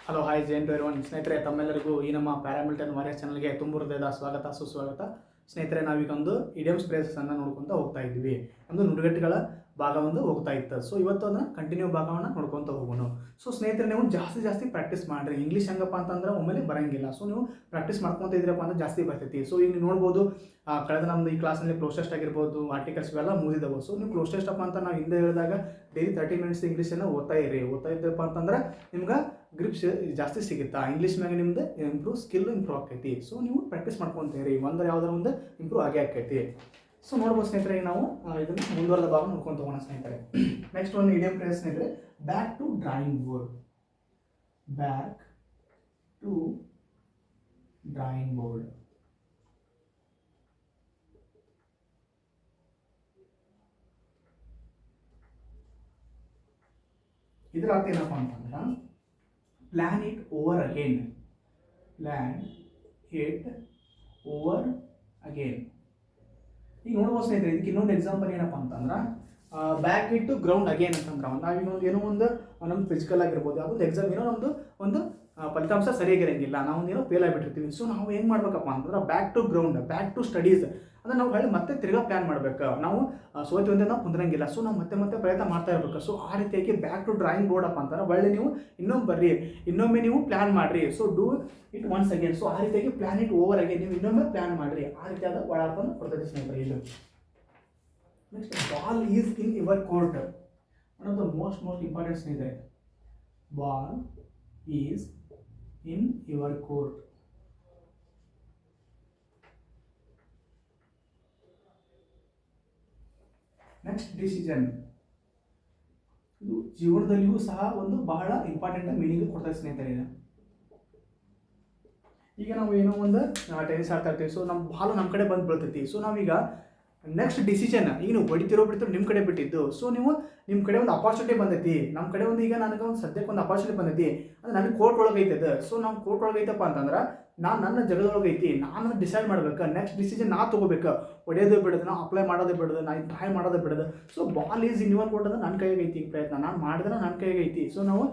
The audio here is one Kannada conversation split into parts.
Hello hi join to everyone ಸ್ನೇಹಿತರೆ, ತಮ್ಮೆಲ್ಲರಿಗೂ ಈ ನಮ್ಮ ಪ್ಯಾರಾಮಿಲಿಟರಿ ವಾರಿಯರ್ಸ್ ಚಾನಲ್ಗೆ ತುಂಬ ಹೃದಯದ ಸ್ವಾಗತ ಸುಸ್ವಾಗತ. ಸ್ನೇಹಿತರೆ, ನಾವೀಗ ಒಂದು ಇಡಿಯಮ್ಸ್ ಫ್ರೇಸಸನ್ನು ನೋಡ್ಕೊತಾ ಹೋಗ್ತಾ ಇದ್ವಿ. ಒಂದು ನುಡಿಗಟ್ಟುಗಳ ಭಾಗ ಒಂದು ಹೋಗ್ತಾ ಇತ್ತು. ಸೊ ಇವತ್ತು ಅದನ್ನ ಕಂಟಿನ್ಯೂ ಭಾಗವನ್ನು ನೋಡ್ಕೊತ ಹೋಗೋಣ. ಸೊ ಸ್ನೇಹಿತರೆ, ನೀವು ಜಾಸ್ತಿ ಪ್ರಾಕ್ಟೀಸ್ ಮಾಡಿರಿ. ಇಂಗ್ಲೀಷ್ ಹೆಂಗಪ್ಪ ಅಂತಂದ್ರೆ ಒಮ್ಮೆಲೆ ಬರಂಗಿಲ್ಲ. ಸೊ ನೀವು ಪ್ರಾಕ್ಟೀಸ್ ಮಾಡ್ಕೊತ ಇದ್ರಪ್ಪ ಅಂದ್ರೆ ಜಾಸ್ತಿ ಬರ್ತೈತಿ. ಸೊ ಈಗ ನೀವು ನೋಡ್ಬೋದು, ಕಳೆದ ನಮ್ದು ಈ ಕ್ಲಾಸ್ನಲ್ಲಿ ಕ್ಲೋಸ್ ಟೆಸ್ಟ್ ಆಗಿರ್ಬೋದು, ಆರ್ಟಿಕಲ್ಸ್ ಇವೆಲ್ಲ ಮುಗಿದವು. ಸೊ ನೀವು ಕ್ಲೋಸ್ ಟೆಸ್ಟ್ ಅಪ್ಪ ಅಂತ ನಾವು ಹಿಂದೆ ಹೇಳಿದಾಗ ಡೈಲಿ 30 ಮಿನಿಟ್ಸ್ ಇಂಗ್ಲೀಷನ್ನು ಓದ್ತಾ ಇದ್ದಪ್ಪ ಅಂತಂದ್ರೆ ನಿಮ್ಗೆ ಗ್ರಿಪ್ಸ್ ಜಾಸ್ತಿ ಸಿಗುತ್ತಾ, ಇಂಗ್ಲೀಷ್ ಮ್ಯಾಗ ನಿಮ್ದು ಸ್ಕಿಲ್ ಇಂಪ್ರೂವ್ ಆಕೈತಿ. ಸೊ ನೀವು ಪ್ರಾಕ್ಟೀಸ್ ಮಾಡ್ಕೊತೀರಿ, ಒಂದು ಯಾವ್ದಾರ ಒಂದು ಇಂಪ್ರೂವ್ ಆಗೇ ಆಕೈತಿ. ಸೊ ನೋಡ್ಬೋದು ಸ್ನೇಹಿತರೆ, ನಾವು ಇದನ್ನು ಮುಂದುವರೆದ ಭಾಗ ನೋಡ್ಕೊಂತ ಹೋಗೋಣ ಸ್ನೇಹಿತರೆ. ನೆಕ್ಸ್ಟ್ ಒಂದು ಇಡಿಯಂ ಫ್ರೇಸ್ ಸ್ನೇಹಿತರೆ, back to drawing board. Back to drawing board. ಇದರ ಅರ್ಥ ಏನಪ್ಪ ಅಂತಂದ್ರೆ, plan it over again. Plan it over again. ಈಗ ನೋಡ್ಬೋದು ಸ್ನೇಹಿತರೆ, ಇದಕ್ಕೆ ಇನ್ನೊಂದು ಎಕ್ಸಾಂಪಲ್ ಏನಪ್ಪ ಅಂತಂದ್ರೆ, back it to ground again ಅಂತಂದ್ರೆ, ನಾವಿನ್ನೊಂದು ಏನೋ ಒಂದು ನಮ್ದು ಫಿಸಿಕಲ್ ಆಗಿರ್ಬೋದು, ಅದೊಂದು ಎಕ್ಸಾಮ್ ಏನೋ ನಮ್ಮದು ಒಂದು ಫಲಿತಾಂಶ ಸರಿಯಾಗಿರಂಗಿಲ್ಲ, ನಾವು ಏನೋ ಫೇಲ್ ಆಗಿಬಿಟ್ಟಿರ್ತೀವಿ. ಸೊ ನಾವು ಏನು ಮಾಡ್ಬೇಕಪ್ಪ ಅಂತಂದ್ರೆ, back to ground, back to studies ಅಂದರೆ ನಾವು ಹೇಳಿ ಮತ್ತೆ ತಿರ್ಗಾ ಪ್ಲ್ಯಾನ್ ಮಾಡ್ಬೇಕು. ನಾವು ಸೋತಿ ಒಂದೇ ನಾವು ಕುಂದ್ರಂಗಿಲ್ಲ. ಸೊ ನಾವು ಮತ್ತೆ ಪ್ರಯತ್ನ ಮಾಡ್ತಾ ಇರಬೇಕು. ಸೊ ಆ ರೀತಿಯಾಗಿ ಬ್ಯಾಕ್ ಟು ಡ್ರಾಯಿಂಗ್ ಬೋರ್ಡ್ ಅಪ್ಪ ಅಂತಾರೆ. ಒಳ್ಳೆ ನೀವು ಇನ್ನೊಮ್ಮೆ ಬರ್ರಿ, ಇನ್ನೊಮ್ಮೆ ನೀವು ಪ್ಲ್ಯಾನ್ ಮಾಡಿರಿ. So do it once again. So ಆ ರೀತಿಯಾಗಿ ಪ್ಲ್ಯಾನ್ ಇಟ್ ಓವರ್ ಅಗೇನ್, ನೀವು ಇನ್ನೊಮ್ಮೆ ಪ್ಲ್ಯಾನ್ ಮಾಡಿರಿ. ಆ ರೀತಿಯಾದ ಒಳಾರ್ಥವನ್ನು ಕೊಡ್ತದೆ ಸ್ನೇಹಿತರೆ ಇದು. Next, ball is in your court. One of the most important ಸ್ನೇಹಿತರೆ, ball is in your court. Next, decision. ಇದು ಜೀವನದಲ್ಲಿಯೂ ಸಹ ಒಂದು ಬಹಳ ಇಂಪಾರ್ಟೆಂಟ್ ಮೀನಿಂಗ್ ಕೊಡ್ತಾರೆ ಸ್ನೇಹಿತರೆ. ಈಗ ನಾವು ಏನೋ ಒಂದು ಟೆನ್ನಿಸ್ ಆಡ್ತಾ ಇರ್ತೀವಿ. ಸೊ ನಮ್ಮ ಬಾಲ್ ನಮ್ಮ ಕಡೆ ಬಂದು ಬೀಳ್ತೈತಿ. ಸೊ ನಾವೀಗ ನೆಕ್ಸ್ಟ್ ಡಿಸಿಷನ್, ಈಗ ನೀವು ಹೊಡಿತಿರೋ ನಿಮ್ಮ ಕಡೆ ಬಿಟ್ಟಿದ್ದು. ಸೊ ನೀವು ನಿಮ್ಮ ಕಡೆ ಒಂದು ಅಪಾರ್ಚುನಿಟಿ ಬಂದೈತಿ, ನಮ್ಮ ಕಡೆ ಒಂದು ಈಗ ನನಗೆ ಒಂದು ಸದ್ಯಕ್ಕೆ ಒಂದು ಅಪಾರ್ಚುನಿಟಿ ಬಂದೈತಿ, ಅದು ನನಗೆ ಕೋರ್ಟ್ ಒಳಗೆ ಐತದ. ಸೊ ನಾವು ಕೋರ್ಟ್ ಒಳಗೆ ಐತಪ್ಪ ಅಂತಂದ್ರೆ ನಾನು ನನ್ನ ಜಗದೊಳಗೆ ಐತಿ, ನಾನು ಡಿಸೈಡ್ ಮಾಡ್ಬೇಕು. ನೆಕ್ಸ್ಟ್ ಡಿಸಿಷನ್ ನಾ ತೊಗೋಬೇಕು. ಹೊಡೆಯೋದು ಬಿಡೋದು, ನಾವು ಅಪ್ಲೈ ಮಾಡೋದು ಬಿಡೋದು, ನಾನು ಟ್ರೈ ಮಾಡೋದು ಬಿಡೋದು. So ball is in your court ಅಂದ್ರೆ ನನ್ನ ಕೈಗೆ ಐತಿ ಪ್ರಯತ್ನ. ನಾನು ಮಾಡಿದ್ರೆ ನನ್ನ ಕೈಗೆ ಐತಿ. ಸೊ ನಾವು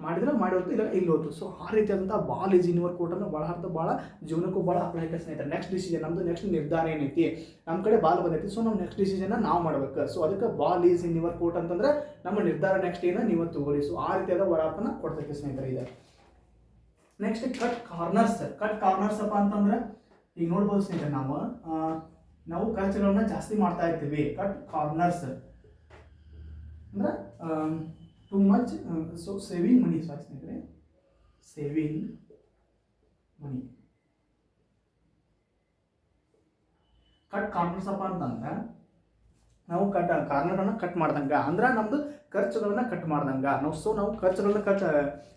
ಮಾಡಿದ್ರೆ ಮಾಡಿ ಹೋಗ್ತು, ಇಲ್ಲ ಇಲ್ಲಿ ಹೋಯ್ತು. ಸೊ ಆ ರೀತಿಯಾದಂಥ ball is in your court ಅಂದ್ರೆ ಭಾಳ ಅರ್ಥ, ಭಾಳ ಜೀವನಕ್ಕೂ ಭಾಳ ಅಪ್ಲೈ ಆಯ್ತು ಸ್ನೇಹಿತರೆ. ನೆಕ್ಸ್ಟ್ ಡಿಸಿಷನ್, ನಮ್ಮದು ನೆಕ್ಸ್ಟ್ ನಿರ್ಧಾರ ಏನೈತಿ, ನಮ್ಮ ಕಡೆ ಬಾಲ್ ಬಂದೈತಿ. ಸೊ ನಾವು ನೆಕ್ಸ್ಟ್ ಡಿಸಿಷನ್ನ ನಾವು ಮಾಡ್ಬೇಕು. ಸೊ ಅದಕ್ಕೆ ball is in your court ಅಂತಂದ್ರೆ ನಮ್ಮ ನಿರ್ಧಾರ ನೆಕ್ಸ್ಟ್ ಏನೋ ನೀವು ತಗೊಳ್ಳಿ. ಸೊ ಆ ರೀತಿಯಾದ ಒಳಾರ್ಥನ ಕೊಡ್ತೈತಿ ಸ್ನೇಹಿತರೆ ಇದೆ. Next, cut corners. Cut corners ಅಪ್ಪ ಅಂತಂದ್ರೆ, ಈಗ ನೋಡ್ಬೋದು ಸ್ನೇಹಿತರೆ, ನಾವು ಖರ್ಚುಗಳನ್ನ ಜಾಸ್ತಿ ಮಾಡ್ತಾ ಇರ್ತೀವಿ. ಕಟ್ ಕಾರ್ನರ್ಸ್ ಅಂದ್ರೆ too much. So saving money, ಸಾರಿ ಸ್ನೇಹಿತರೆ, ಸೇವಿಂಗ್ ಮನಿ. ಕಟ್ ಕಾರ್ನರ್ಸ್ ಅಪ್ಪ ಅಂತಂದ್ರೆ ನಾವು ಕಾರ್ನರ್ಗಳನ್ನ ಕಟ್ ಮಾಡ್ದಂಗೆ, ಅಂದ್ರೆ ನಮ್ಮದು ಖರ್ಚುಗಳನ್ನ ಕಟ್ ಮಾಡ್ದಂಗೆ ನಾವು. ಸೊ ನಾವು ಖರ್ಚುಗಳನ್ನ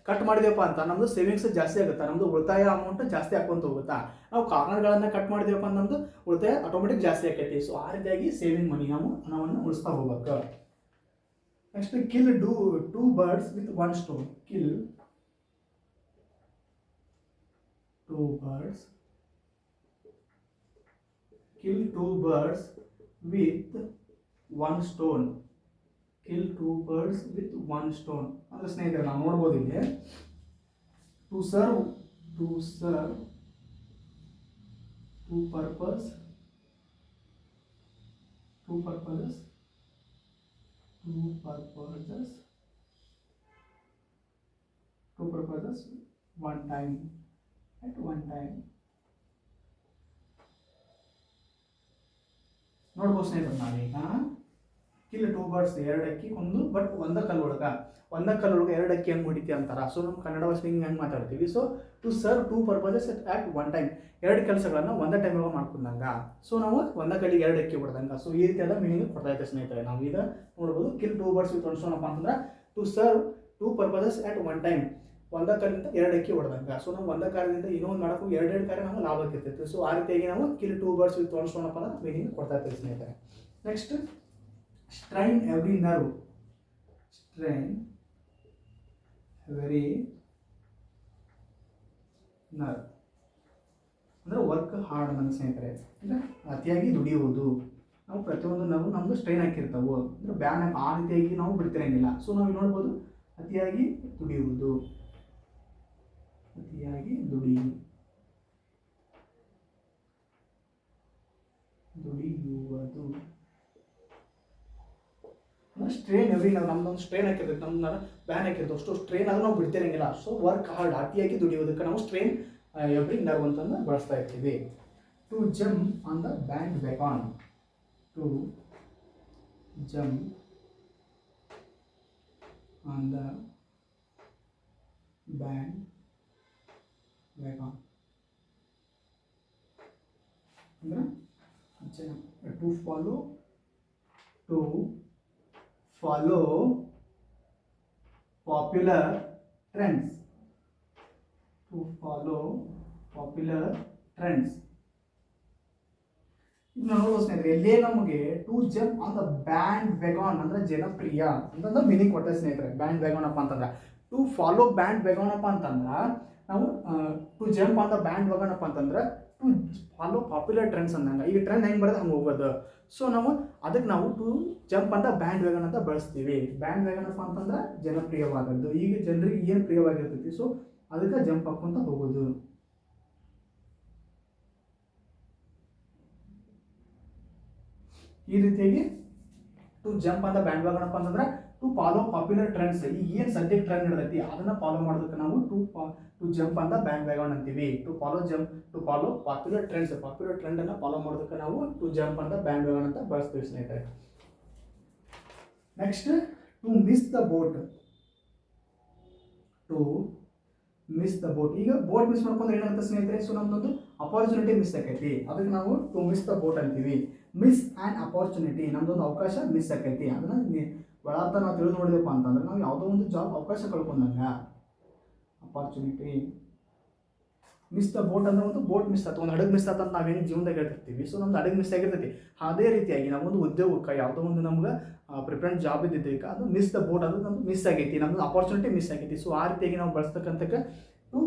ಕಟ್ ಮಾಡಿದೆವಪ್ಪ ಅಂತ ನಮ್ಮದು ಸೇವಿಂಗ್ಸ್ ಜಾಸ್ತಿ ಆಗುತ್ತಾ, ನಮ್ಮದು ಉಳಿತಾಯ ಅಮೌಂಟ್ ಜಾಸ್ತಿ ಹಾಕೊಂತ ಹೋಗುತ್ತಾ. ನಾವು ಕಾರ್ನರ್ಗಳನ್ನು ಕಟ್ ಮಾಡಿದೆವಪ್ಪ ಅಂತ ನಮ್ಮದು ಉಳಿತಾಯ ಆಟೋಮೆಟಿಕ್ ಜಾಸ್ತಿ ಆಕೈತಿ. ಸೊ ಆ ರೀತಿಯಾಗಿ ಸೇವಿಂಗ್ ಮನಿ, ನಾವು ಹಣವನ್ನು ಉಳಿಸ್ತಾ ಹೋಗ್ಬೇಕು. Next, kill two birds with one stone. Kill two birds with one stone. Kill two birds with one stone ಅಂದ್ರೆ ಸ್ನೇಹಿತರೆ, ನಾವು ನೋಡ್ಬೋದು ಇಲ್ಲಿ to serve two purposes one time. ನೋಡ್ಬೋದು ಸ್ನೇಹಿತರೆ, ನಾವೀಗ ಕಿಲ್ ಟೂ ಬರ್ಡ್ಸ್, ಎರಡು ಅಕ್ಕಿ ಒಂದು ಬಟ್ ಒಂದ ಕಲ್ಲೊಳಗೆ ಎರಡು ಅಕ್ಕಿ ಹೆಂಗೆ ಹೊಡಿತಿ ಅಂತಾರ. ಸೊ ನಮ್ಮ ಕನ್ನಡ ಭಾಷೆ ಹೆಂಗೆ ಮಾತಾಡ್ತೀವಿ. So to serve two purposes at one time, ಎರಡು ಕೆಲಸಗಳನ್ನ ಒಂದೇ ಟೈಮ್ ಒಳಗೆ ಮಾಡ್ಕೊಂಡಂಗ. ಸೊ ನಾವು ಒಂದ ಕಲ್ಲಿಗೆ ಎರಡು ಅಕ್ಕಿ ಹೊಡೆದಂಗ. ಸೊ ಈ ರೀತಿಯಾದ ಮೀನಿಂಗ್ ಕೊಡ್ತಾ ಇದ್ದೆ ಸ್ನೇಹಿತರೆ. ನಾವು ಈಗ ನೋಡ್ಬೋದು, kill two birds with one stone ಅಪ್ಪ ಅಂತಂದ್ರೆ to serve two purposes at one time, ಒಂದ ಕಲ್ಲಿಂದ ಎರಡು ಅಕ್ಕಿ ಹೊಡೆದಂಗ. ಸೊ ನಾವು ಒಂದ ಕಾರ್ಯದಿಂದ ಇನ್ನೊಂದು ಮಾಡೋಕ್ಕೂ ಎರಡು ಕಾರ್ಯ ನಾವು ಲಾಭ ಇರ್ತೈತಿ. ಸೊ ಆ ರೀತಿಯಾಗಿ ನಾವು kill two birds with one stone ಅಪ್ಪ ಅಂದ್ರೆ ಮೀನಿಂಗ್ ಕೊಡ್ತಾ ಇರ್ತೀವಿ ಸ್ನೇಹಿತರೆ. Next, strain every nerve. Strain every nerve ಅಂದರೆ ವರ್ಕ್ ಹಾರ್ಡ್ ನನ್ನ ಸ್ನೇಹಿತರೆ. ಅಂದರೆ ಅತಿಯಾಗಿ ದುಡಿಯುವುದು. ನಾವು ಪ್ರತಿಯೊಂದು ನಾವು ನಮ್ಮದು ಸ್ಟ್ರೈನ್ ಹಾಕಿರ್ತಾವೆ, ಅಂದರೆ ಬ್ಯಾನ್ ಆ ರೀತಿಯಾಗಿ ನಾವು ಬಿಡ್ತಿರಂಗಿಲ್ಲ. ಸೊ ನಾವು ನೋಡ್ಬೋದು, ಅತಿಯಾಗಿ ದುಡಿಯುವುದು. ಅತಿಯಾಗಿ ದುಡಿಯುವುದು. ಸ್ಟ್ರೇನ್ ಎವ್ರಿ ನಾವು ನಮ್ದೊಂದು ಸ್ಟ್ರೇನ್ ಹಾಕಿರ್ತೈತೆ, ನಮ್ಮ ಬ್ಯಾನ್ ಹಾಕಿರ್ತವೆ, ಅಷ್ಟು ಸ್ಟ್ರೇನ್ ಆದ್ರೂ ನಾವು ಬಿಡ್ತಿರಂಗಿಲ್ಲ. ಸೊ ವರ್ಕ್ ಹಾರ್ಡ್, ಅತಿಯಾಗಿ ದುಡಿಯೋದಕ್ಕೆ ನಾವು ಸ್ಟ್ರೇನ್ ಎವ್ರಿ ನರ್ವ್ ಅಂತಂದು ಬಳಸ್ತಾ ಇರ್ತೀವಿ. To jump on the band wagon. To jump on the band wagon ಅಂದ್ರೆ to follow popular trends. To follow popular trends. ಈಗ ನಾವು ನೋಡೋ ಸ್ನೇಹಿತರೆ, ಎಲ್ಲೇ ನಮಗೆ to jump on the band wagon ಅಂದ್ರೆ ಜನಪ್ರಿಯ ಅಂತಂದ್ರೆ ಮೀನಿಂಗ್ ಕೊಡ್ತೇವೆ ಸ್ನೇಹಿತರೆ. ಬ್ಯಾಂಡ್ ವ್ಯಾಗಾನ್ ಅಪ್ಪ ಅಂತಂದ್ರೆ ಟು ಫಾಲೋ ಬ್ಯಾಂಡ್ ವ್ಯಾಗಾನ್ ಅಪ್ಪ ಅಂತಂದ್ರೆ ನಾವು to jump on the band wagon ಅಪ್ಪ ಅಂತಂದ್ರೆ ಟು ಫಾಲೋ ಪಾಪ್ಯುಲರ್ ಟ್ರೆಂಡ್ಸ್ ಅಂದಂಗೆ. ಈಗ ಟ್ರೆಂಡ್ ಹೆಂಗೆ ಬರೋದು ಹಂಗೆ ಹೋಗೋದು. ಸೊ ನಾವು ಅದಕ್ಕೆ ನಾವು ಟು ಜಂಪ್ ಅಂತ ಬ್ಯಾಂಡ್ ವ್ಯಾಗನ್ ಅಂತ ಬಳಸ್ತೀವಿ. ಬ್ಯಾಂಡ್ ವ್ಯಾಗನ್ ಅಪ್ಪ ಅಂತಂದ್ರೆ ಜನಪ್ರಿಯವಾದದ್ದು, ಈಗ ಜನರಿಗೆ ಏನು ಪ್ರಿಯವಾಗಿರ್ತೈತಿ ಸೊ ಅದಕ್ಕೆ ಜಂಪ್ ಹಾಕೊಂತ ಹೋಗೋದು. ಈ ರೀತಿಯಾಗಿ ಟು ಜಂಪ್ ಅಂತ ಬ್ಯಾಂಡ್ ವ್ಯಾಗನ್ ಅಪ್ಪ ಅಂತಂದ್ರೆ ಟು ಫಾಲೋ ಪಾಪ್ಯುಲರ್ ಟ್ರೆಂಡ್ಸ್. ಈಗ ಏನು ಸದ್ಯಕ್ಕೆ ಟ್ರೆಂಡ್ ನಡೆದೈತಿ ಅದನ್ನ ಫಾಲೋ ಮಾಡೋದಕ್ಕೆ ನಾವು ಟು ಜಂಪ್ ಅಂತ ಬ್ಯಾಂಡ್ ವ್ಯಾಗನ್ ಅಂತೀವಿ. To follow popular trends, popular trend ಅನ್ನ ಫಾಲೋ ಮಾಡೋದಕ್ಕೆ ನಾವು ಟು ಜಂಪ್ ಅಂತ ಬ್ಯಾಂಡ್ ವ್ಯಾಗನ್ ಅಂತ ಬಳಸ್ತೀವಿ ಸ್ನೇಹಿತರೆ. Next to miss the boat. To miss the boat. ಈಗ ಬೋಟ್ ಮಿಸ್ ಮಾಡ್ಕೊಂಡ್ರೆ ಏನಾಗುತ್ತೆ ಸ್ನೇಹಿತರೆ, ಸೊ ನಮ್ದೊಂದು ಅಪಾರ್ಚುನಿಟಿ ಮಿಸ್ ಆಕೈತಿ, ಅದಕ್ಕೆ ನಾವು ಟು ಮಿಸ್ ದ ಬೋಟ್ ಅಂತೀವಿ. ಮಿಸ್ ಆ್ಯಂಡ್ ಅಪಾರ್ಚುನಿಟಿ, ನಮ್ದೊಂದು ಅವಕಾಶ ಮಿಸ್ ಆಕೈತಿ, ಅದನ್ನ ಒಳಾರ್ಥ ನಾವು ತಿಳಿದು ನೋಡಿದಪ್ಪ ಅಂತಂದ್ರೆ ನಾವು ಯಾವುದೋ ಒಂದು ಜಾಬ್ ಅವಕಾಶ ಕಳ್ಕೊಂಡಂಗ. ಅಪಾರ್ಚುನಿಟಿ. ಮಿಸ್ ದ ಬೋಟ್ ಅಂದ್ರೆ ಒಂದು ಬೋಟ್ ಮಿಸ್ ಆಯ್ತು, ಒಂದು ಹಡಗು ಮಿಸ್ ಆಯ್ತು ಅಂತ ನಾವೇನು ಜೀವನದಾಗ ಹೇಳ್ತಿರ್ತೀವಿ. ಸೊ ನಮ್ದು ಹಡಗು ಮಿಸ್ ಆಗಿರ್ತೈತಿ. ಅದೇ ರೀತಿಯಾಗಿ ನಾವೊಂದು ಉದ್ಯೋಗಕ್ಕೆ ಯಾವುದೋ ಒಂದು ನಮ್ಗೆ ಪ್ರಿಫರೆನ್ಸ್ ಜಾಬ್ ಇದ್ದಿದ್ದಕ್ಕೆ ಅದು ಮಿಸ್ ದ ಬೋಟ್, ಅದು ನಮ್ದು ಮಿಸ್ ಆಗೈತಿ, ನಮ್ದು ಅಪಾರ್ಚುನಿಟಿ ಮಿಸ್ ಆಗೈತಿ. ಸೊ ಆ ರೀತಿಯಾಗಿ ನಾವು ಬಳಸ್ತಕ್ಕಂಥಕ್ಕೆ ಟು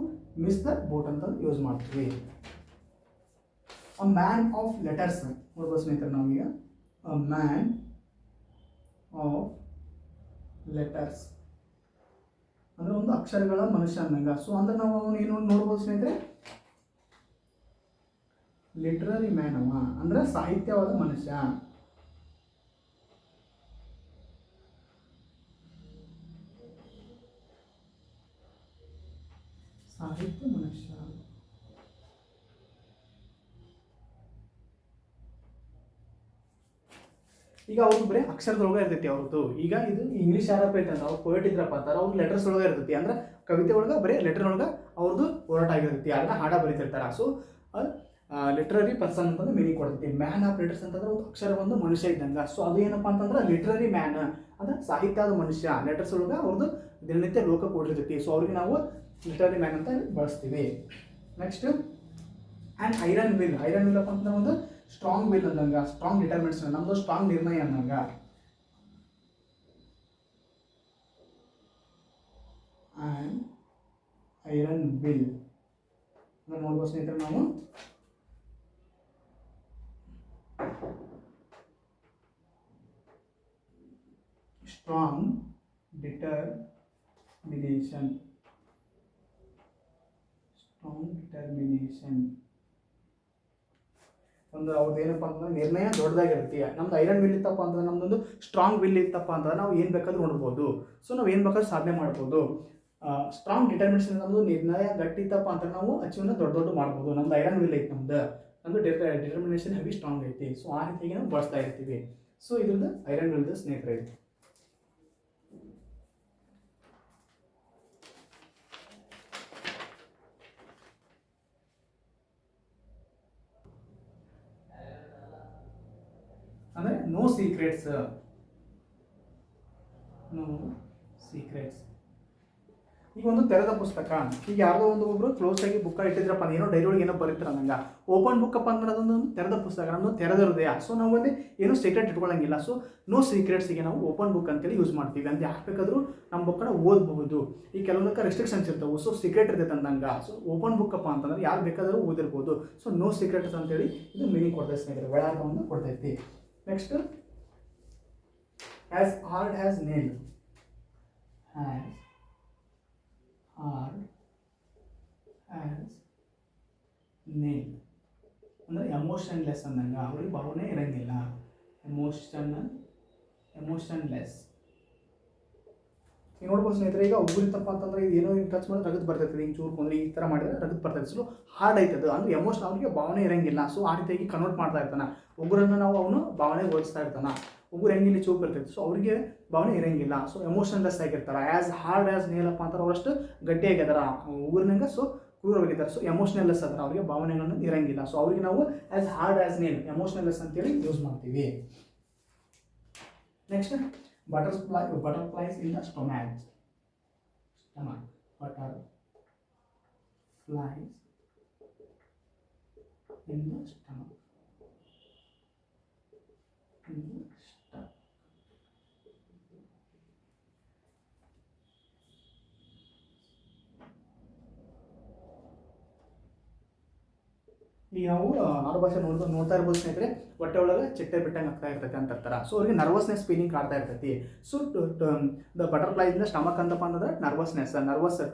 ಮಿಸ್ ದ ಬೋಟ್ ಅಂತ ಯೂಸ್ ಮಾಡ್ತೀವಿ. ಅ ಮ್ಯಾನ್ ಆಫ್ ಲೆಟರ್ಸ್ ನೋಡ್ಬೋದು ಸ್ನೇಹಿತರೆ ನಾವೀಗ. ಅ ಮ್ಯಾನ್ ಆಫ್ ಲೆಟರ್ಸ್ ಅಂದ್ರೆ ಒಂದು ಅಕ್ಷರಗಳ ಮನುಷ್ಯ ಅಂದಂಗ. ಸೊ ಅಂದ್ರೆ ನಾವು ಅವನು ಏನು ನೋಡ್ಬೋದು ಸ್ನೇಹಿತರೆ, ಲಿಟ್ರರಿ ಮ್ಯಾನ್ ಅವ ಅಂದ್ರೆ ಸಾಹಿತ್ಯವಾದ ಮನುಷ್ಯ. ಸಾಹಿತ್ಯ ಮನುಷ್ಯ. ಈಗ ಅವ್ರು ಬರೀ ಅಕ್ಷರದೊಳಗೆ ಇರ್ತೈತಿ ಅವ್ರದ್ದು. ಈಗ ಇದು ಇಂಗ್ಲೀಷ್ ಯಾರಪ್ಪ ಐತಂದ್ರೆ ಅವ್ರು ಪೊಯೆಟ್ ಇದ್ರಪ್ಪ ಅಂತಾರೆ, ಅವ್ರು ಲೆಟರ್ಸ್ ಒಳಗೆ ಇರ್ತೈತಿ, ಅಂದ್ರೆ ಕವಿತೆ ಒಳಗೆ ಬರೀ ಲೆಟರ್ ಒಳಗೆ ಅವ್ರದ್ದು ಹೋರಾಟ ಆಗಿರ್ತೈತಿ, ಅದನ್ನ ಹಾಡ ಬರೀತಿರ್ತಾರೆ. ಸೊ ಲಿಟ್ರರಿ ಪರ್ಸನ್ ಅಂತಂದ್ರೆ ಮೀನಿಂಗ್ ಕೊಡ್ತೈತಿ. ಮ್ಯಾನ್ ಆಫ್ ಲೆಟರ್ಸ್ ಅಂತಂದ್ರೆ ಒಂದು ಅಕ್ಷರ ಒಂದು ಮನುಷ್ಯ ಇದ್ದಂಗೆ. ಸೊ ಅದು ಏನಪ್ಪ ಅಂತಂದ್ರೆ ಲಿಟ್ರರಿ ಮ್ಯಾನ್ ಅಂದ್ರೆ ಸಾಹಿತ್ಯದ ಮನುಷ್ಯ. ಲೆಟರ್ಸ್ ಒಳಗೆ ಅವ್ರದ್ದು ದಿನನಿತ್ಯ ಲೋಕ ಕೊಟ್ಟಿರ್ತೈತಿ. ಸೊ ಅವ್ರಿಗೆ ನಾವು ಲಿಟ್ರರಿ ಮ್ಯಾನ್ ಅಂತ ಬಳಸ್ತೀವಿ. Next and iron will. Iron will ಅಪ್ಪ ಅಂತಂದ್ರೆ ಒಂದು ಸ್ಟ್ರಾಂಗ್ ವಿಲ್ ಅಂದಂಗ, ಸ್ಟ್ರಾಂಗ್ ಡಿಟರ್ಮಿನೇಷನ್, ನಮ್ದು ಸ್ಟ್ರಾಂಗ್ ನಿರ್ಣಯ ಅಂದಂಗ. ಆ್ಯಂಡ್ ಐರನ್ ವಿಲ್ ಅಂದ್ರೆ ನೋಡ್ಬೋದು ಸ್ನೇಹಿತರೆ ನಾವು ಸ್ಟ್ರಾಂಗ್ ಡಿಟರ್ಮಿನೇಷನ್. ಸ್ಟ್ರಾಂಗ್ ಡಿಟರ್ಮಿನೇಷನ್ ಒಂದು ಅವ್ರದ್ದು ಏನಪ್ಪ ಅಂತಂದ್ರೆ ನಿರ್ಣಯ ದೊಡ್ಡದಾಗಿರುತ್ತೆ. ನಮ್ದು ಐರನ್ ವಿಲ್ ಇತ್ತಪ್ಪ ಅಂತಂದ್ರೆ, ನಮ್ದೊಂದು ಸ್ಟ್ರಾಂಗ್ ವಿಲ್ ಇತ್ತಪ್ಪ ಅಂತಂದ್ರೆ ನಾವು ಏನು ಬೇಕಾದ್ರೂ ನೋಡ್ಬೋದು. ಸೊ ನಾವು ಏನು ಬೇಕಾದ್ರೂ ಸಾಧನೆ ಮಾಡ್ಬೋದು. ಸ್ಟ್ರಾಂಗ್ ಡಿಟರ್ಮಿನೇಷನ್ ನಮ್ಮದು ನಿರ್ಣಯ ಗಟ್ಟಿ ಇತ್ತಪ್ಪ ಅಂತ ನಾವು ಅಚೀವ್ನ ದೊಡ್ಡ ಮಾಡ್ಬೋದು. ನಮ್ದು ಐರನ್ ವಿಲ್ ಐತಿ, ನಮ್ದು ಡಿಟರ್ಮಿನೇಷನ್ ಹೆವಿ ಸ್ಟ್ರಾಂಗ್ ಐತಿ. ಸೊ ಆ ರೀತಿಯಾಗಿ ನಾವು ಬಳಸ್ತಾ ಇರ್ತೀವಿ. ಸೊ ಇದ್ರದ್ದು ಐರನ್ ವಿಲ್ದು ಸ್ನೇಹಿತರೆ ಐತಿ. ಅಂದರೆ ನೋ ಸೀಕ್ರೆಟ್ಸ್. No secrets. ಈಗ ಒಂದು ತೆರೆದ ಪುಸ್ತಕ. ಈಗ ಯಾರ್ದೋ ಒಬ್ಬರು ಕ್ಲೋಸ್ ಆಗಿ ಬುಕ್ ಇಟ್ಟಿದ್ರಪ್ಪ, ಏನೋ ಡೈರಿ ಒಳಗೆ ಏನೋ ಬರೀತಾರೆ ನಂಗೆ. ಓಪನ್ ಬುಕ್ ಅಪ್ಪ ಅಂದ್ರೆ ಅದೊಂದು ತೆರೆದ ಪುಸ್ತಕ, ನಮ್ಮದು ತೆರೆದ ಹೃದಯ. ಸೊ ನಾವು ಅಲ್ಲಿ ಏನೋ ಸೀಕ್ರೆಟ್ ಇಟ್ಕೊಳ್ಳಂಗಿಲ್ಲ. ಸೊ ನೋ ಸೀಕ್ರೆಟ್ಸಿಗೆ ನಾವು ಓಪನ್ ಬುಕ್ ಅಂತೇಳಿ ಯೂಸ್ ಮಾಡ್ತೀವಿ. ಅಂತ ಯಾಕೆ ಬೇಕಾದರೂ ನಮ್ಮ ಬುಕ್ಕನ್ನು ಓದಬಹುದು. ಈ ಕೆಲವೊಂದಕ್ಕೆ ರೆಸ್ಟ್ರಿಕ್ಷನ್ಸ್ ಇರ್ತವೆ. ಸೊ ಸೀಕ್ರೆಟ್ ಇರ್ತೈತೆ ಅಂದಂಗೆ. ಸೊ ಓಪನ್ ಬುಕ್ ಅಪ್ಪ ಅಂತಂದ್ರೆ ಯಾರು ಬೇಕಾದರೂ ಓದಿರ್ಬೋದು. ಸೊ ನೋ ಸೀಕ್ರೆಟ್ಸ್ ಅಂತೇಳಿ ಇದು ಮೀನಿಂಗ್ ಕೊಡ್ತೈತೆ ಸ್ನೇಹಿತರೆ, ಒಳಾರ್ಥವನ್ನು ಕೊಡ್ತೈತಿ. Next as hard has nail. Has hard nail ಅಂದರೆ ಎಮೋಷನ್ಲೆಸ್ ಅಂದಂಗೆ, ಅವ್ರಿಗೆ ಭಾವನೆ ಇರಂಗಿಲ್ಲ. ಎಮೋಷನ್ಲೆಸ್. ಈಗ ನೋಡ್ಬೋದು ಸ್ನೇಹಿತರೆ, ಈಗ ಉಗುರಿತಪ್ಪ ಅಂತಂದ್ರೆ ಇದು ಏನೋ ಹಿಂಗೆ ಟಚ್ ಮಾಡಿದ್ರೆ ರಗತ್ ಬರ್ತೈತೆ, ಹಿಂಗೆ ಚೂರ್ಕೊಂಡ್ರೆ ಈ ಥರ ಮಾಡಿದ್ರೆ ರಗತ್ ಬರ್ತೈತೆ. ಸೊ ಹಾರ್ಡ್ ಆಯ್ತದೆ ಅಂದ್ರೆ ಎಮೋಷನ್, ಅವ್ರಿಗೆ ಭಾವನೆ ಇರಂಗಿಲ್ಲ. ಸೊ ಆ ರೀತಿಯಾಗಿ ಕನ್ವರ್ಟ್ ಮಾಡ್ತಾ ಇರ್ತಾನೆ. ಉಗುರನ್ನು ನಾವು ಅವನು ಭಾವನೆ ಓದಿಸ್ತಾ ಇರ್ತಾನೆ. ಉಗುರು ಹೆಂಗಿಲ್ಲಿ ಚೂಪ್ ಇರ್ತೈತೆ, ಸೊ ಅವರಿಗೆ ಭಾವನೆ ಇರಂಗಿಲ್ಲ. ಸೊ ಎಮೋಷನ್ಲೆಸ್ ಆಗಿರ್ತಾರೆ. ಆ್ಯಸ್ ಹಾರ್ಡ್ ಆ್ಯಸ್ ನೇಲಪ್ಪ ಅಂತಾರೆ, ಅವರಷ್ಟು ಗಟ್ಟಿಯಾಗಿದ್ದಾರೆ ಉಗುರಿನಂಗೆ. ಸೊ ಕ್ರೂರವಾಗಿದ್ದಾರೆ. ಸೊ ಎಮೋಷನಲ್ಲೆಸ್ ಅದರ, ಅವರಿಗೆ ಭಾವನೆಗಳನ್ನು ಇರಂಗಿಲ್ಲ. ಸೊ ಅವ್ರಿಗೆ ನಾವು ಆ್ಯಸ್ ಹಾರ್ಡ್ ಆ್ಯಸ್ ನೇಲ್, ಎಮೋಷನಲ್ಲೆಸ್ ಅಂತೇಳಿ ಯೂಸ್ ಮಾಡ್ತೀವಿ. Next butterflies in the stomach. Butterflies in the stomach. ಈಗ ನಾವು ಆರು ಭಾಷೆ ನೋಡ್ತಾ ಇರ್ಬೋದು ಸ್ನೇಹಿತರೆ, ಹೊಟ್ಟೆ ಒಳಗೆ ಚಿಟ್ಟೆ ಬಿಟ್ಟಂಗೆ ಆಗ್ತಾ ಇರ್ತೈತೆ ಅಂತ ಇರ್ತಾರೆ. ಸೊ ಅವ್ರಿಗೆ ನರ್ವಸ್ನೆಸ್ ಫೀಲಿಂಗ್ ಕಾಡ್ತಾ ಇರ್ತೈತಿ. ಸೊ ದ ಬಟರ್ಫ್ಲೈ ಇಂದ ಸ್ಟಮಕ್ ಅಂತಪ್ಪ ಅಂತಂದ್ರೆ ನರ್ವಸ್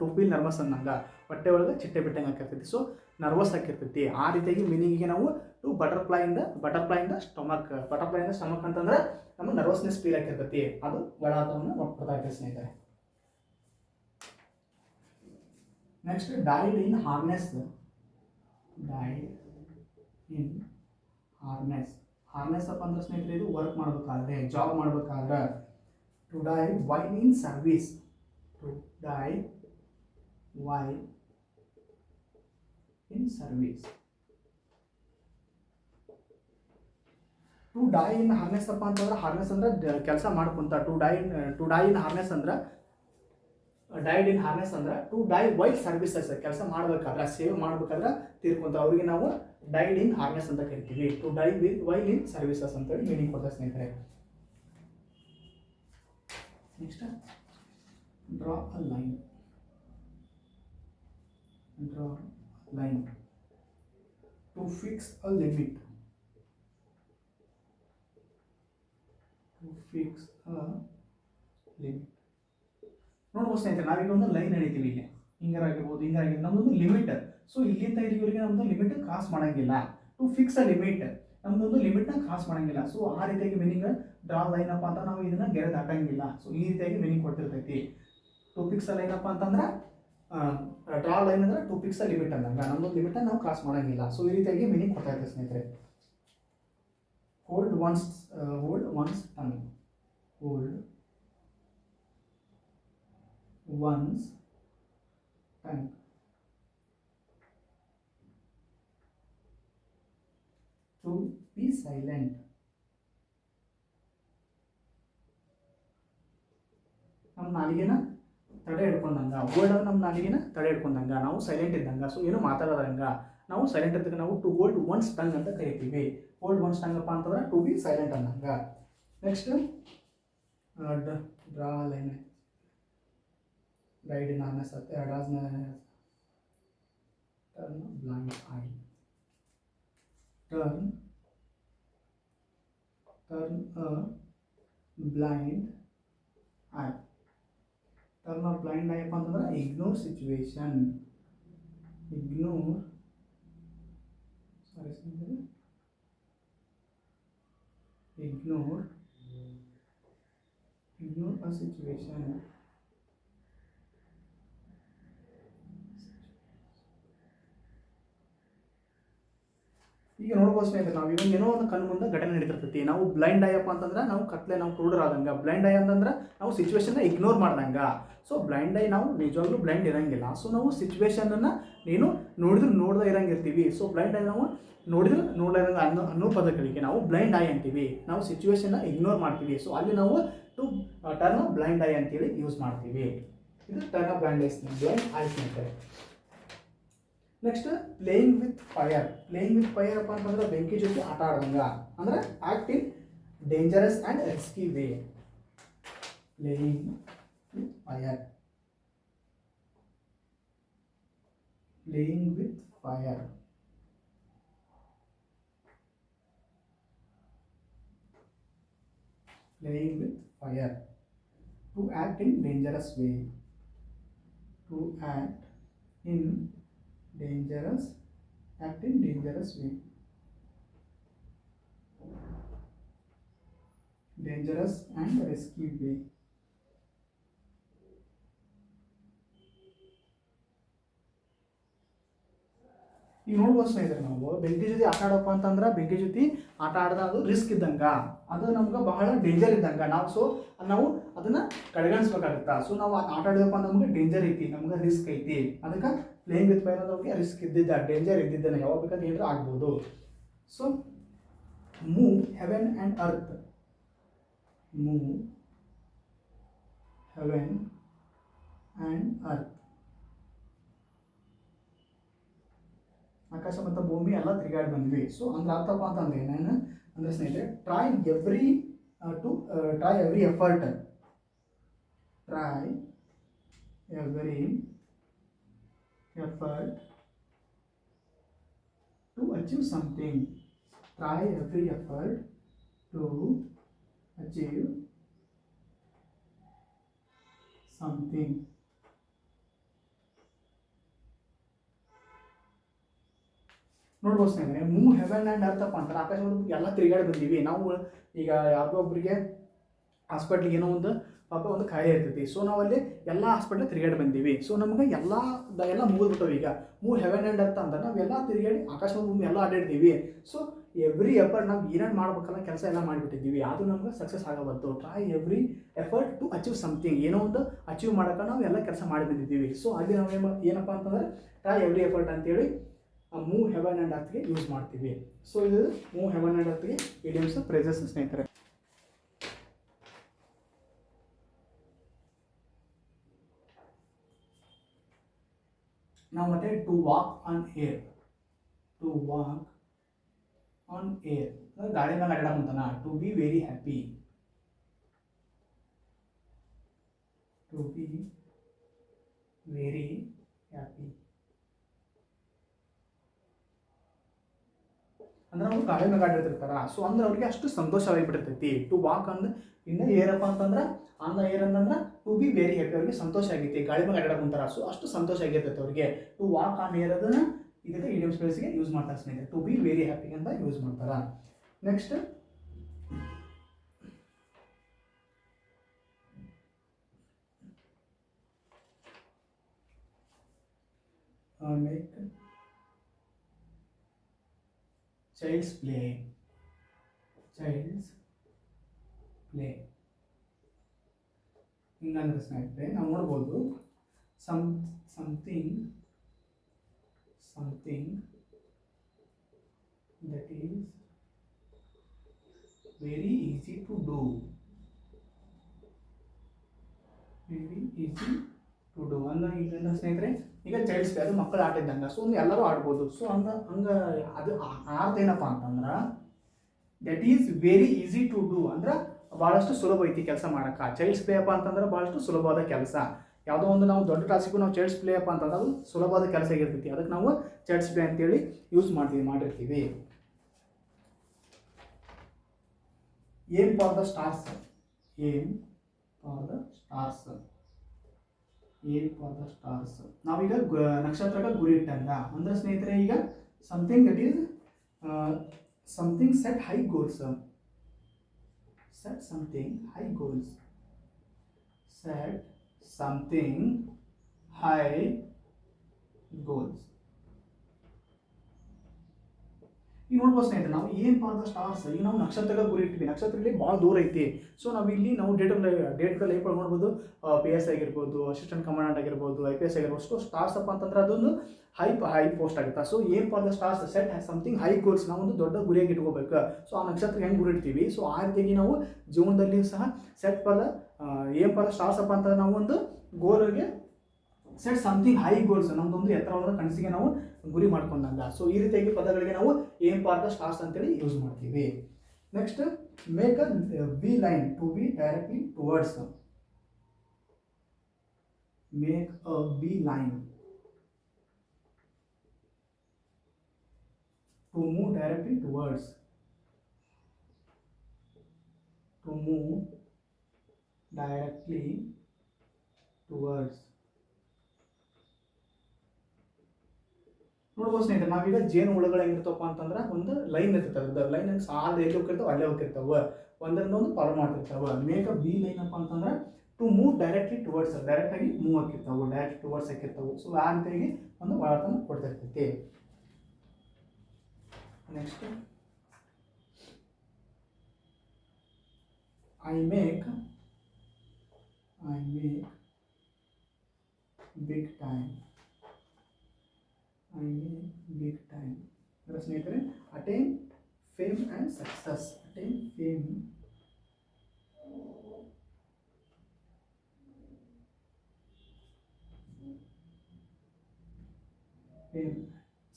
ಟು ಫೀಲ್ ನರ್ವಸ್ ಅನ್ನಂಗೆ, ಹೊಟ್ಟೆ ಒಳಗೆ ಚಿಟ್ಟೆ ಬಿಟ್ಟಂಗೆ ಹಾಕಿರ್ತೈತಿ. ಸೊ ನರ್ವಸ್ ಆಗಿರ್ತೈತಿ. ಆ ರೀತಿಯಾಗಿ ಮೀನಿಂಗಿಗೆ ನಾವು ಬಟರ್ಫ್ಲೈ ಇಂದ ಸ್ಟಮಕ್ ಅಂತಂದ್ರೆ ನಮಗೆ ನರ್ವಸ್ನೆಸ್ ಫೀಲ್ ಆಗಿರ್ತೈತಿ. ಅದು ಒಳಾರ್ಥವನ್ನು ನೋಡ್ಕೊಳ್ತಾ ಇರ್ತೈತೆ ಸ್ನೇಹಿತರೆ. Next died in harness. Harness ಅಪ್ಪ ಅಂದ್ರೆ ಸ್ನೇಹಿತರೆ, ಇದು ವರ್ಕ್ ಮಾಡಬೇಕಾದ್ರೆ, ಜಾಬ್ ಮಾಡಬೇಕಾದ್ರೆ. To die while in service. To die while in service. To die in harness ಅಪ್ಪ ಅಂತಂದ್ರೆ, ಹಾರ್ನೆಸ್ ಅಂದ್ರೆ ಕೆಲಸ ಮಾಡ್ಕೊಂತ. ಟು ಡೈ ಇನ್ ಹಾರ್ನೆಸ್ ಅಂದ್ರೆ, ಡೈಡ್ ಇನ್ ಹಾರ್ನೆಸ್ ಅಂದ್ರೆ ಟು ಡೈ ವೈಲ್ ಸರ್ವಿಸಸ್, ಕೆಲಸ ಮಾಡಬೇಕಾದ್ರೆ, ಸೇವೆ ಮಾಡಬೇಕಾದ್ರೆ ತೀರ್ಕೊಂತ, ಅವ್ರಿಗೆ ನಾವು ಡೈಡ್ ಇನ್ ಹಾರ್ನೆಸ್ ಅಂತ ಕರಿತೀವಿ. To die while in services ಅಂತೇಳಿ ಮೀನಿಂಗ್ ಕೊಡ್ತಾರೆ ಸ್ನೇಹಿತರೆ. Next draw a line. To fix a limit. ನೋಡ್ಬೋದು ಸ್ನೇಹಿತರೆ, ನಾವೀಗ ಒಂದು ಲೈನ್ ಎಳಿತೀವಿ. ಇಲ್ಲಿ ಹಿಂಗಾಗಿರ್ಬೋದು, ನಮ್ಮದೊಂದು ಲಿಮಿಟ್. ಸೊ ಇಲ್ಲಿಂದ ಇಲ್ಲಿವರೆಗೆ ನಮ್ಮದು ಲಿಮಿಟ್ ಕ್ರಾಸ್ ಮಾಡಂಗಿಲ್ಲ. ಟು ಫಿಕ್ಸ್ ಅ ಲಿಮಿಟ್, ನಮ್ಮದೊಂದು ಲಿಮಿಟ್ನ ಕ್ರಾಸ್ ಮಾಡಂಗಿಲ್ಲ. ಸೊ ಆ ರೀತಿಯಾಗಿ ಮೀನಿಂಗ್ ಡ್ರಾ ಲೈನ್ ಅಪ್ಪ ಅಂತ ನಾವು ಇದನ್ನ ಗೆರೆ ದಾಟಂಗಿಲ್ಲ. ಸೊ ಈ ರೀತಿಯಾಗಿ ಮೀನಿಂಗ್ ಕೊಡ್ತಿರ್ತೈತಿ. ಟು ಫಿಕ್ಸ್ ಅ ಲೈನ್ ಅಪ್ಪ ಅಂತಂದ್ರೆ, ಡ್ರಾ ಲೈನ್ ಅಂದ್ರೆ ಟು ಫಿಕ್ಸ್ ಅ ಲಿಮಿಟ್ ಅಂದಂಗ, ನಮ್ಮದೊಂದು ಲಿಮಿಟ್ನ ನಾವು ಕ್ರಾಸ್ ಮಾಡಂಗಿಲ್ಲ. ಸೊ ಈ ರೀತಿಯಾಗಿ ಮೀನಿಂಗ್ ಕೊಡ್ತಾ ಇರ್ತೈತೆ ಸ್ನೇಹಿತರೆ. Hold once tongue. one's tongue. To be silent. ನಮ್ಮ ನಾಲಿಗೆನ ತಡೆ ಹಿಡ್ಕೊಂಡಂಗ, ಹೋಲ್ಡ್ ನಮ್ಮ ನಾಲಿಗೆನ ತಡೆ ಹಿಡ್ಕೊಂಡಂಗ, ನಾವು ಸೈಲೆಂಟ್ ಇದ್ದಂಗ. ಸೊ ಏನು ಮಾತಾಡೋದಂಗ ನಾವು ಸೈಲೆಂಟ್ ಇದ್ದಾಗ ನಾವು ಟು ಹೋಲ್ಡ್ ಒನ್ಸ್ ಟಂಗ್ ಅಂತ ಕರಿತೀವಿ. ಹೋಲ್ಡ್ ಒನ್ಸ್ ಟಂಗ್ ಅಪ್ಪ ಅಂತಂದ್ರೆ ಟು ಬಿ ಸೈಲೆಂಟ್ ಅನ್ನಂಗ. Next draw line. Died in harness. Turn a blind eye. Turn a blind eye. Turn a blind eye ಅಪ್ಪ ಅಂತಂದ್ರೆ ignore situation. Ignore a situation. ಈಗ ನೋಡ್ಬೋದು ಸ್ನೇಹಿತರೆ, ನಾವು ಇವಾಗ ಏನೋ ಒಂದು ಕಣ್ಣು ಮುಂದೆ ಘಟನೆ ನಡೀತಿರ್ತೈತಿ. ನಾವು ಬ್ಲೈಂಡ್ ಐ ಅಪ್ಪ ಅಂತಂದ್ರೆ ನಾವು ಕತ್ಲೆ, ನಾವು ಕುರುಡರಾದಂಗ. ಬ್ಲೈಂಡ್ ಐ ಅಂತಂದ್ರೆ ನಾವು ಸಿಚುವೇಶನ್ನ ಇಗ್ನೋರ್ ಮಾಡ್ದಂಗ. ಸೊ ಬ್ಲೈಂಡ್ ಐ ನಾವು ನಿಜವಾಗ್ಲೂ ಬ್ಲೈಂಡ್ ಇರಂಗಿಲ್ಲ. ಸೊ ನಾವು ಸಿಚುವೇಶನನ್ನು ನೀನು ನೋಡ್ದೆ ಇರಂಗಿರ್ತೀವಿ. ಸೊ ಬ್ಲೈಂಡ್ ಐ ನಾವು ನೋಡ್ದಂಗೆ ಅನ್ನೋ ಪದಗಳಿಗೆ ನಾವು ಬ್ಲೈಂಡ್ ಐ ಅಂತೀವಿ. ನಾವು ಸಿಚುವೇಶನ್ನ ಇಗ್ನೋರ್ ಮಾಡ್ತೀವಿ. ಸೊ ಅಲ್ಲಿ ನಾವು to turn a blind eye ಅಂತೇಳಿ ಯೂಸ್ ಮಾಡ್ತೀವಿ. ಇದು ಟರ್ನ್ ಅ ಬ್ಲೈಂಡ್ ಐ ಸ್ನೇಹಿತರೆ. Next playing with fire. ಅಪ್ಪ ಅಂತಂದ್ರೆ ಬೆಂಕಿ ಜೊತೆ ಆಟ ಆಡ್ದಂಗ, ಅಂದ್ರೆ act in dangerous and risky way. Playing with fire. Playing with fire. Playing with fire. To act in dangerous way. To act in dangerous act in dangerous way. Dangerous and risky way. ಈಗ ನೋಡ್ಬೋದು ಸ್ನೇಹಿತರೆ, ನಾವು ಬೆಂಕಿ ಜೊತೆ ಆಟ ಆಡೋಪ್ಪ ಅಂತಂದ್ರೆ ಬೆಂಕಿ ಜೊತೆ ಆಟ ಆಡಿದ ಅದು ರಿಸ್ಕ್ ಇದ್ದಂಗೆ, ಅದು ನಮ್ಗೆ ಬಹಳ ಡೇಂಜರ್ ಇದ್ದಂಗೆ. ನಾವು ಅದನ್ನು ಕಡೆಗಣಿಸ್ಬೇಕಾಗುತ್ತಾ. ಸೊ ನಾವು ಆಟ ಆಡಿದಪ್ಪ ನಮ್ಗೆ ಡೇಂಜರ್ ಐತಿ, ನಮ್ಗೆ ರಿಸ್ಕ್ ಐತಿ. ಅದಕ್ಕೆ ಪ್ಲೇಯಿಂಗ್ ವಿತ್ ಫೈರ್ ಅನ್ನೋರಿಗೆ ರಿಸ್ಕ್ ಇದ್ದಿದ್ದ, ಡೇಂಜರ್ ಇದ್ದಿದ್ದಾನೆ, ಯಾವಾಗ ಬೇಕಾದ್ರೆ ಏನಾರು ಆಗ್ಬೋದು. So move heaven and earth. Move heaven and earth. ಆಕಾಶ ಮತ್ತು ಭೂಮಿ ಎಲ್ಲ ತಿರುಗಾಡಿ ಬಂದ್ವಿ. ಸೊ ಅಂದ್ರೆ ಅರ್ಥಪ್ಪ ಅಂತಂದ್ರೆ ಏನೇನು ಅಂದರೆ ಸ್ನೇಹಿತರೆ, try every effort. Try every effort to achieve something. Try every effort to achieve something. ನೋಡ್ಬೋದು ಸ್ನೇಹಿತರೆ, ಮೂವ್ ಹೆವೆನ್ ಆ್ಯಂಡ್ ಅರ್ಥಪ್ಪ ಅಂತಾರೆ ಆಕಾಶ ಎಲ್ಲ ತಿರುಗಾಡಿ ಬಂದೀವಿ. ನಾವು ಈಗ ಯಾವುದೋ ಒಬ್ಬರಿಗೆ ಹಾಸ್ಪಿಟ್ಲಿಗೆ ಏನೋ ಒಂದು ಪಾಪ ಒಂದು ಕಾಯಿಲೆ ಇರ್ತೈತಿ. ಸೊ ನಾವಲ್ಲಿ ಎಲ್ಲ ಹಾಸ್ಪಿಟ್ಲಿಗೆ ತಿರುಗಾಡಿ ಬಂದೀವಿ. ಸೊ ನಮ್ಗೆ ಎಲ್ಲ ಮುಗಿದ್ಬಿಟ್ಟವು. ಈಗ ಮೂವ್ ಹೆವೆನ್ ಆ್ಯಂಡ್ ಅರ್ಥ ಅಂತ ನಾವೆಲ್ಲ ತಿರುಗಾಡಿ ಆಕಾಶ ಭೂಮಿ ಎಲ್ಲ ಅಡ್ಡಾಡಿದ್ದೀವಿ. ಸೊ ಎವ್ರಿ ಎಫರ್ಟ್ ನಾವು ಏನೇನು ಮಾಡ್ಬೇಕಲ್ಲ ಕೆಲಸ ಎಲ್ಲ ಮಾಡಿಬಿಟ್ಟಿದ್ದೀವಿ, ಅದು ನಮ್ಗೆ ಸಕ್ಸಸ್ ಆಗಬಾರ್ದು. Try every effort to achieve something. ಏನೋ ಒಂದು ಅಚೀವ್ ಮಾಡೋಕೆ ನಾವು ಎಲ್ಲ ಕೆಲಸ ಮಾಡಿ ಬಂದಿದ್ದೀವಿ. ಸೊ ಅಲ್ಲಿ ನಾವು ಏನಪ್ಪ ಅಂತಂದರೆ ಟ್ರೈ ಎವ್ರಿ ಎಫರ್ಟ್ ಅಂತೇಳಿ ಮೂವ್ ಹೆವೆನ್ ಆ್ಯಂಡ್ ಅರ್ತ್ಗೆ ಯೂಸ್ ಮಾಡ್ತೀವಿ. ಸೊ ಇದು ಮೂವ್ ಹೆವೆನ್ ಆ್ಯಂಡ್ ಅರ್ತ್ಗೆ ಇಡಿಯಮ್ಸ್ ಫ್ರೇಸಸ್ ಸ್ನೇಹಿತರೆ. ನಾವು ಮತ್ತೆ to walk on air. To walk on air ಅಂದರೆ ಗಾಳಿ ಮೇಲೆ ಅಡ್ಡಾಡಂತಾನ. To be very happy. To be very happy ಅಂದ್ರೆ ಅವ್ರು ಗಾಳಿ ಮೇಲೆ ಅಡ್ಡಾಡ್ತಿರ್ತಾರ. ಸೊ ಅಂದ್ರೆ ಅವ್ರಿಗೆ ಅಷ್ಟು ಸಂತೋಷವಾಗಿಬಿಟ್ಟಿರ್ತೈತಿ. ಟು ವಾಕ್ ಅಂದ್ ಇನ್ನು ಏನಪ್ಪ ಅಂತಂದ್ರೆ ಆನ್ ದ ಏರ್ ಅಂತಂದ್ರೆ ಟು ಬಿ ವೆರಿ ಹ್ಯಾಪಿ. ಅವ್ರಿಗೆ ಸಂತೋಷ ಆಗೈತಿ, ಗಾಳಿ ಮೇಲೆ ಅಡ್ಡಾಡ್ಕೊಂತಾರ. ಸೊ ಅಷ್ಟು ಸಂತೋಷ ಆಗಿರ್ತೈತೆ ಅವ್ರಿಗೆ. ಟು ವಾಕ್ ಆನ್ ಏರ್ ಅದನ್ನು ಇದಕ್ಕೆ ಇಡಿಯಮ್ಸ್ ಫ್ರೇಸ್ಗೆ ಯೂಸ್ ಮಾಡ್ತಾರೆ ಸ್ನೇಹಿತರೆ. ಟು ಬಿ ವೆರಿ ಹ್ಯಾಪಿ ಅಂತ ಯೂಸ್ ಮಾಡ್ತಾರೆ. Next make child's play. Child's play ಹಿಂಗಂದ್ರೆ ಸ್ನೇಹಿತರೆ ನಾವು ನೋಡ್ಬೋದು something that is very easy to do. Very easy to do ಅಂದ್ರೆ ಈಗ ಸ್ನೇಹಿತರೆ, ಈಗ ಚೈಲ್ಡ್ಸ್ ಪ್ಲೇ ಅದು ಮಕ್ಕಳು ಆಟ ಇದ್ದಂಗೆ. ಸೊ ಒಂದು ಎಲ್ಲರೂ ಆಡ್ಬೋದು. ಸೊ ಹಂಗೆ ಅದು ಅರ್ಥ ಏನಪ್ಪ ಅಂತಂದ್ರೆ that is very easy to do ಅಂದ್ರೆ ಭಾಳಷ್ಟು ಸುಲಭ ಐತಿ ಕೆಲಸ ಮಾಡೋಕ್ಕೆ. ಚೈಲ್ಡ್ಸ್ ಪ್ಲೇ ಅಪ್ಪ ಅಂತಂದ್ರೆ ಭಾಳಷ್ಟು ಸುಲಭವಾದ ಕೆಲಸ. ಯಾವುದೋ ಒಂದು ನಾವು ದೊಡ್ಡ ಕ್ಲಾಸಿಗೂ ನಾವು ಚೈಲ್ಡ್ಸ್ ಪ್ಲೇ ಅಪ್ಪ ಅಂತಂದ್ರೆ ಅದು ಸುಲಭವಾದ ಕೆಲಸ ಆಗಿರ್ತೈತಿ. ಅದಕ್ಕೆ ನಾವು ಚೈಲ್ಡ್ಸ್ ಪ್ಲೇ ಅಂತೇಳಿ ಯೂಸ್ ಮಾಡಿರ್ತೀವಿ. Aim for the stars. Aim for the stars. Aim for the stars ನಾವೀಗ ನಕ್ಷತ್ರಕ್ಕೆ ಗುರಿ ಇಟ್ಟಂಗ ಅಂದ್ರೆ ಸ್ನೇಹಿತರೆ, ಈಗ something that is something set high goals. set something high goals. Set something high goals. ಈಗ ನೋಡ್ಬೋದು ಸ್ನೇಹಿತರೆ, ನಾವು ಏನು ಫಾರ್ ದ ಸ್ಟಾರ್ಸ್ ಈಗ ನಾವು ನಕ್ಷತ್ರಕ್ಕೆ ಗುರಿ ಇಟ್ಟಿವಿ. ನಕ್ಷತ್ರದಲ್ಲಿ ಭಾಳ ದೂರ ಐತಿ. ಸೊ ನಾವು ಇಲ್ಲಿ ನಾವು ಡೇ ಟು ಲೈಫ್ ನೋಡ್ಬೋದು. PS ಆಗಿರ್ಬೋದು, ಅಸಿಸ್ಟೆಂಟ್ ಕಮಾಂಡೆಂಟ್ ಆಗಿರ್ಬೋದು, IPS ಆಗಿರ್ಬೋದು. ಸೊ ಸ್ಟಾರ್ಸ್ ಅಪ್ಪ ಅಂತಂದ್ರೆ ಅದೊಂದು ಹೈ ಪೋಸ್ಟ್ ಆಗುತ್ತೆ. So aim for the stars set something high goals. ನಾವು ಒಂದು ದೊಡ್ಡ ಗುರಿಯಾಗಿ ಇಟ್ಕೋಬೇಕು. ಸೊ ಆ ನಕ್ಷತ್ರಕ್ಕೆ ಹೆಂಗೆ ಗುರಿ ಇಡ್ತೀವಿ, ಸೊ ಆ ರೀತಿಯಾಗಿ ನಾವು ಜೀವನದಲ್ಲಿಯೂ ಸಹ set for the aim for the stars ಅಪ್ಪ ಅಂತಂದ್ರೆ ನಾವು ಒಂದು ಗೋಲ್ಗೆ ಸೆಟ್ ಸಮಥಿಂಗ್ ಹೈ ಗೋಲ್ಸ್, ನಮ್ಮದೊಂದು ಎತ್ತರವಾದ ಕನಸಿಗೆ ನಾವು ಗುರಿ ಮಾಡ್ಕೊಂಡಂಗ. ಸೊ ಈ ರೀತಿಯಾಗಿ ಪದಗಳಿಗೆ ನಾವು ಏಮ್ ಫಾರ್ ದ ಸ್ಟಾರ್ಸ್ ಅಂತೇಳಿ ಯೂಸ್ ಮಾಡ್ತೀವಿ. Next make a beeline to be directly towards. Make a beeline to move directly towards. To move directly towards. ನೋಡ್ಬೋದು ಸ್ನೇಹಿತರೆ, ನಾವೀಗ ಜೇನು ಹುಳುಗಳು ಹೆಂಗಿರ್ತಪ್ಪ ಅಂತಂದ್ರೆ ಒಂದು ಲೈನ್ ಇರ್ತದೆ, ಅದು ಲೈನ್ ಸಾಲ ಎಲ್ಲಿ ಹೋಗಿರ್ತಾವೆ ಅಲ್ಲೇ ಹೋಗಿರ್ತಾವೆ, ಒಂದರಿಂದ ಒಂದು ಫಾಲೋ ಮಾಡ್ತಿರ್ತಾವೆ. ಮೇಕ್ ಬಿ ಲೈನ್ ಅಪ್ಪ ಅಂತಂದ್ರೆ ಟು ಮೂವ್ ಡೈರೆಕ್ಟ್ಲಿ ಟುವರ್ಡ್ಸ್, ಡೈರೆಕ್ಟಾಗಿ ಮೂವ್ ಹಾಕಿರ್ತಾವೆ, ಡೈರೆಕ್ಟ್ ಟುವರ್ಡ್ಸ್ ಹಾಕಿರ್ತಾವೆ. ಸೊ ಆ ರೀತಿಯಾಗಿ ಒಂದು ಒಳತನ ಕೊಡ್ತಿರ್ತೈತಿ. Next I make big time. Big time ಅಂದರೆ ಸ್ನೇಹಿತರೆ attain fame and success. Attain fame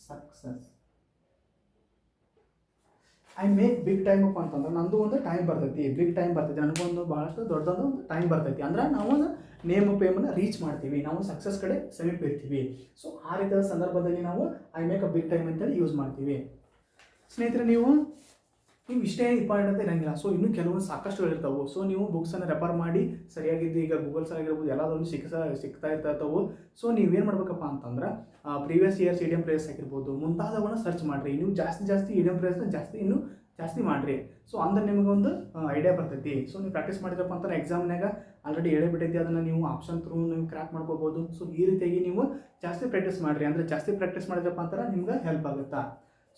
success. I make big time ಅಪ್ಪ ಅಂತಂದ್ರೆ ನಂದು ಒಂದು ಟೈಮ್ ಬರ್ತೈತಿ, ಬಿಗ್ ಟೈಮ್ ಬರ್ತೈತಿ, ನನಗೊಂದು ಭಾಳಷ್ಟು ದೊಡ್ಡದೊಂದು ಒಂದು ಟೈಮ್ ಬರ್ತೈತಿ. ಅಂದ್ರೆ ನಾವು ಒಂದು ನೇಮ್ ಫೇಮನ್ನು ರೀಚ್ ಮಾಡ್ತೀವಿ, ನಾವು ಸಕ್ಸಸ್ ಕಡೆ ಸಮೀಪ ಇರ್ತೀವಿ. ಸೊ ಆ ರೀತಿಯ ಸಂದರ್ಭದಲ್ಲಿ ನಾವು I make a big time ಅಂತೇಳಿ ಯೂಸ್ ಮಾಡ್ತೀವಿ. ಸ್ನೇಹಿತರೆ, ನೀವು ಇಷ್ಟೇ ಇಂಪಾರ್ಟೆಂಟ್ ಅಂತ ಇರಂಗಿಲ್ಲ. ಸೊ ಇನ್ನೂ ಕೆಲವೊಂದು ಸಾಕಷ್ಟು ಹೇಳಿರ್ತಾವೆ. ಸೊ ನೀವು ಬುಕ್ಸನ್ನು ರೆಫರ್ ಮಾಡಿ ಸರಿಯಾಗಿದ್ದು ಈಗ ಗೂಗಲ್ಸ್ ಆಗಿರ್ಬೋದು ಎಲ್ಲದೊಂದು ಸಿಗ್ತಾ ಇರ್ತಾವೆ. ಸೊ ನೀವೇನು ಮಾಡ್ಬೇಕಪ್ಪ ಅಂತಂದ್ರೆ ಪ್ರೀವಿಯಸ್ ಇಯರ್ಸ್ ಇಡಿಯಮ್ ಪ್ಲೇಸ್ ಆಗಿರ್ಬೋದು ಮುಂತಾದವನ್ನ ಸರ್ಚ್ ಮಾಡಿರಿ. ನೀವು ಜಾಸ್ತಿ ಇಡಿಯಮ್ ಪ್ಲೇಸ್ನ ಜಾಸ್ತಿ ಮಾಡಿರಿ. ಸೊ ಅಂದ್ರೆ ನಿಮಗೊಂದು ಐಡಿಯಾ ಬರ್ತೈತಿ. ಸೊ ನೀವು ಪ್ರಾಕ್ಟೀಸ್ ಮಾಡಿದ್ರಪ್ಪ ಅಂತಂದ್ರೆ ಎಕ್ಸಾಮ್ನಾಗ ಆಲ್ರೆಡಿ ಹೇಳಿಬಿಟ್ಟೈತಿ, ಅದನ್ನು ನೀವು ಆಪ್ಷನ್ ಥ್ರೂ ನೀವು ಕ್ರ್ಯಾಕ್ ಮಾಡ್ಕೋಬೋದು. ಸೊ ಈ ರೀತಿಯಾಗಿ ನೀವು ಜಾಸ್ತಿ ಪ್ರಾಕ್ಟೀಸ್ ಮಾಡಿರಿ. ಅಂದರೆ ಜಾಸ್ತಿ ಪ್ರಾಕ್ಟೀಸ್ ಮಾಡಿದ್ರಪ್ಪ ಅಂತಂದ್ರೆ ನಿಮ್ಗೆ ಹೆಲ್ಪ್ ಆಗುತ್ತಾ.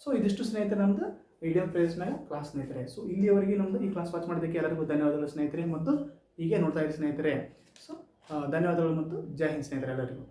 ಸೊ ಇದಿಷ್ಟು ಸ್ನೇಹಿತರೆ ನಮ್ಮದು ಇಡಿಯಮ್ ಪ್ಲೇಸ್ ಮೇಲೆ ಕ್ಲಾಸ್ ಸ್ನೇಹಿತರೆ. ಸೊ ಇಲ್ಲಿಯವರೆಗೆ ನಮ್ಮದು ಈ ಕ್ಲಾಸ್ ವಾಚ್ ಮಾಡೋದಕ್ಕೆ ಎಲ್ಲರಿಗೂ ಧನ್ಯವಾದಗಳು ಸ್ನೇಹಿತರೆ, ಮತ್ತು ಹೀಗೆ ನೋಡ್ತಾ ಇರಿ ಸ್ನೇಹಿತರೆ. ಸೊ ಧನ್ಯವಾದಗಳು ಮತ್ತು ಜೈ ಹಿಂದ್ ಸ್ನೇಹಿತರೆ ಎಲ್ಲರಿಗೂ.